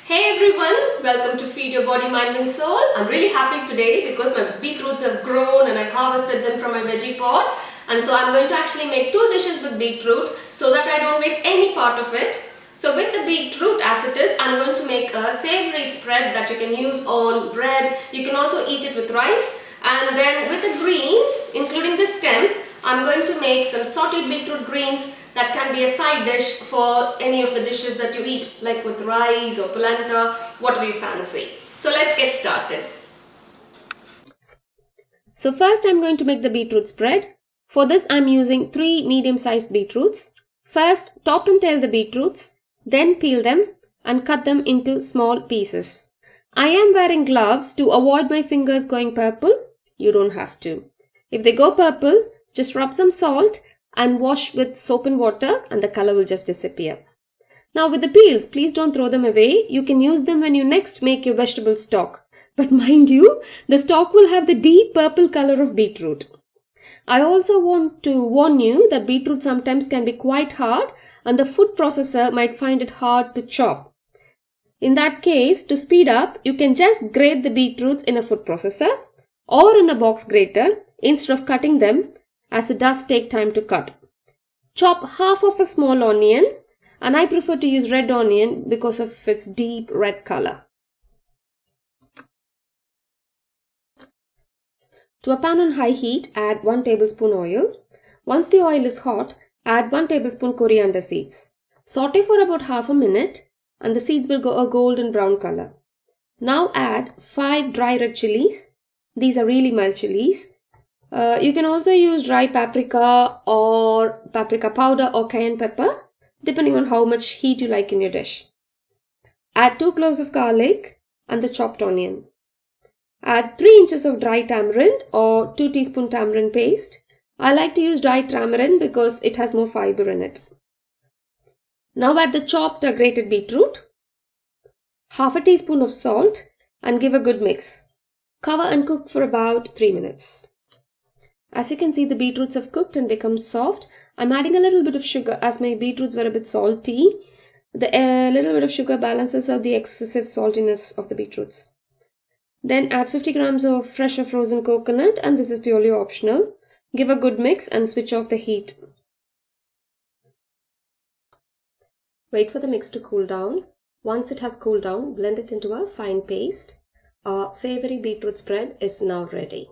Hey everyone, welcome to Feed Your Body, Mind and Soul. I'm really happy today because my beetroots have grown and I've harvested them from my veggie pot. And so I'm going to actually make two dishes with beetroot so that I don't waste any part of it. So with the beetroot as it is, I'm going to make a savory spread that you can use on bread. You can also eat it with rice. And then with the greens, including the stem, I'm going to make some sauteed beetroot greens that can be a side dish for any of the dishes that you eat, like with rice or polenta, whatever you fancy. So let's get started. So first I'm going to make the beetroot spread. For this I'm using 3 medium-sized beetroots. First top and tail the beetroots, then peel them and cut them into small pieces. I am wearing gloves to avoid my fingers going purple. You don't have to. If they go purple, just rub some salt and wash with soap and water and the color will just disappear. Now with the peels, please don't throw them away. You can use them when you next make your vegetable stock. But mind you, the stock will have the deep purple color of beetroot. I also want to warn you that beetroot sometimes can be quite hard and the food processor might find it hard to chop. In that case, to speed up, you can just grate the beetroots in a food processor or in a box grater instead of cutting them, as it does take time to cut. Chop half of a small onion, and I prefer to use red onion because of its deep red color. To a pan on high heat, add 1 tablespoon oil. Once the oil is hot, add 1 tablespoon coriander seeds. Saute for about half a minute and the seeds will go a golden brown color. Now add 5 dry red chilies. These are really mild chilies. You can also use dry paprika or paprika powder or cayenne pepper, depending on how much heat you like in your dish. Add 2 cloves of garlic and the chopped onion. Add 3 inches of dry tamarind or 2 teaspoon tamarind paste. I like to use dry tamarind because it has more fiber in it. Now add the chopped or grated beetroot, half a teaspoon of salt and give a good mix. Cover and cook for about 3 minutes. As you can see, the beetroots have cooked and become soft. I'm adding a little bit of sugar as my beetroots were a bit salty. The little bit of sugar balances out the excessive saltiness of the beetroots. Then add 50 grams of fresh or frozen coconut, and this is purely optional. Give a good mix and switch off the heat. Wait for the mix to cool down. Once it has cooled down, blend it into a fine paste. Our savory beetroot spread is now ready.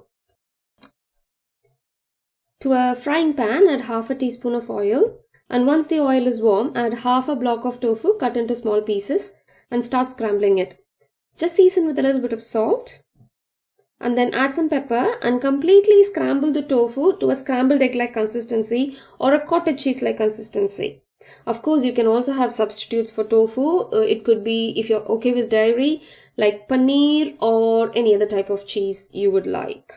To a frying pan, add half a teaspoon of oil, and once the oil is warm, add half a block of tofu cut into small pieces and start scrambling it. Just season with a little bit of salt and then add some pepper and completely scramble the tofu to a scrambled egg-like consistency or a cottage cheese-like consistency. Of course, you can also have substitutes for tofu. It could be, if you're okay with dairy, like paneer or any other type of cheese you would like.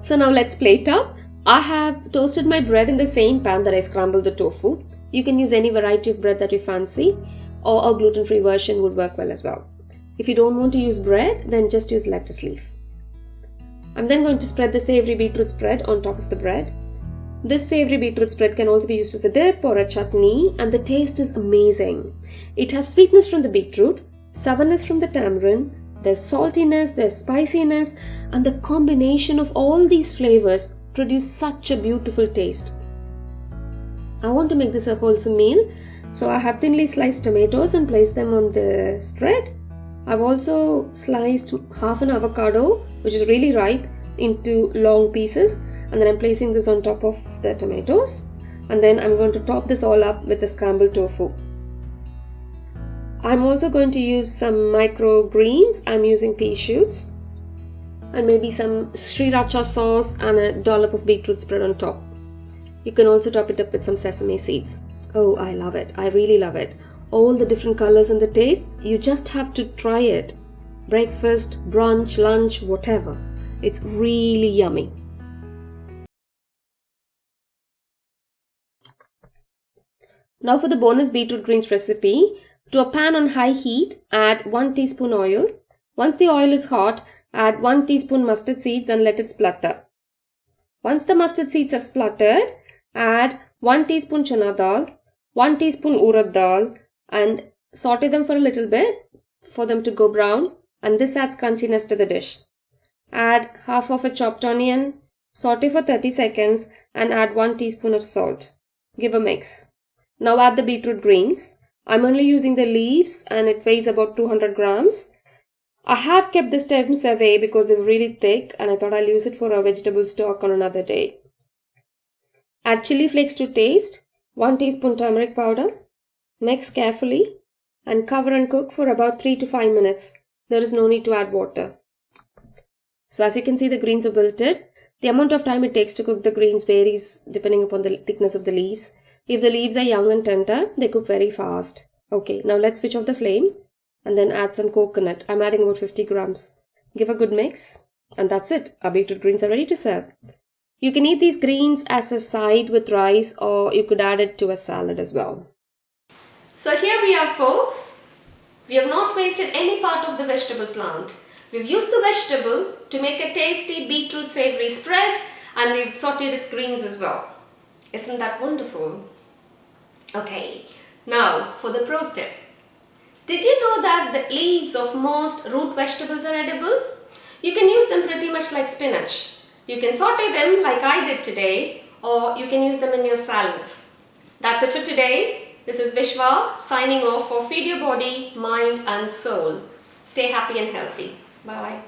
So now let's plate up. I have toasted my bread in the same pan that I scrambled the tofu. You can use any variety of bread that you fancy, or a gluten-free version would work well as well. If you don't want to use bread, then just use lettuce leaf. I'm then going to spread the savory beetroot spread on top of the bread. This savory beetroot spread can also be used as a dip or a chutney, and the taste is amazing. It has sweetness from the beetroot, sourness from the tamarind, there's saltiness, there's spiciness, and the combination of all these flavors produce such a beautiful taste. I want to make this a wholesome meal, so I have thinly sliced tomatoes and placed them on the spread. I've also sliced half an avocado, which is really ripe, into long pieces, and then I'm placing this on top of the tomatoes, and then I'm going to top this all up with the scrambled tofu. I'm also going to use some microgreens. I'm using pea shoots and maybe some sriracha sauce and a dollop of beetroot spread on top. You can also top it up with some sesame seeds. Oh, I love it. I really love it. All the different colors and the tastes, you just have to try it. Breakfast, brunch, lunch, whatever. It's really yummy. Now for the bonus beetroot greens recipe. To a pan on high heat, add 1 teaspoon oil. Once the oil is hot, add 1 teaspoon mustard seeds and let it splutter. Once the mustard seeds have spluttered, add 1 teaspoon chana dal, 1 teaspoon urad dal and saute them for a little bit for them to go brown, and this adds crunchiness to the dish. Add half of a chopped onion, saute for 30 seconds, and add 1 teaspoon of salt. Give a mix. Now add the beetroot greens. I'm only using the leaves and it weighs about 200 grams. I have kept the stems away because they're really thick and I thought I'll use it for a vegetable stock on another day. Add chili flakes to taste, 1 teaspoon turmeric powder. Mix carefully and cover and cook for about 3 to 5 minutes. There is no need to add water. So as you can see, the greens are wilted. The amount of time it takes to cook the greens varies depending upon the thickness of the leaves. If the leaves are young and tender, they cook very fast. Okay, now let's switch off the flame and then add some coconut. I'm adding about 50 grams. Give a good mix and that's it. Our beetroot greens are ready to serve. You can eat these greens as a side with rice or you could add it to a salad as well. So here we are, folks. We have not wasted any part of the vegetable plant. We've used the vegetable to make a tasty beetroot savory spread and we've sauteed its greens as well. Isn't that wonderful? Okay, now for the pro tip. Did you know that the leaves of most root vegetables are edible? You can use them pretty much like spinach. You can saute them like I did today, or you can use them in your salads. That's it for today. This is Vishwa signing off for Feed Your Body, Mind and Soul. Stay happy and healthy. Bye.